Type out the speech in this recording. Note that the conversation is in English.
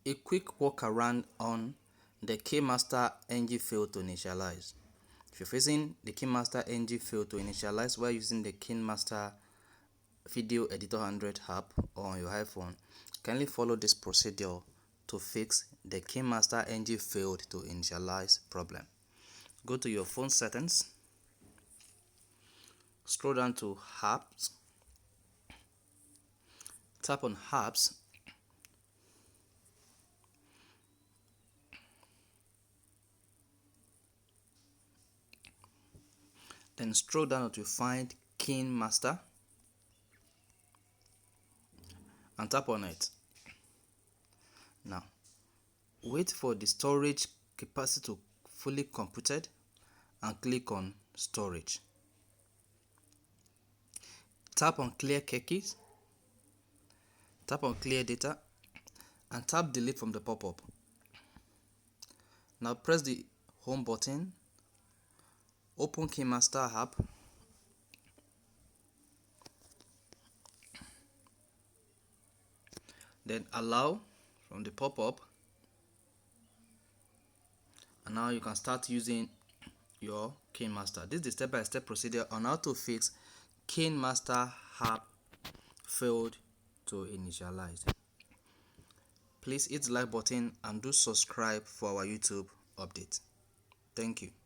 A quick workaround on the KineMaster ng field to initialize. If you're facing the KineMaster ng field to initialize while using the KineMaster Video Editor 100 app on your iPhone, kindly follow this procedure to fix the KineMaster ng field to initialize problem. Go to your phone settings, scroll down to apps, tap on apps, then scroll down to find KineMaster and tap on it. Now wait for the storage capacity to fully computed and click on storage. Tap on clear cookies, tap on clear data and tap delete from the pop-up. Now press the home button, open KineMaster app, then allow from the pop-up, and now you can start using your KineMaster. This is the step-by-step procedure on how to fix KineMaster app failed to initialize. Please hit the like button and do subscribe for our YouTube update. Thank you.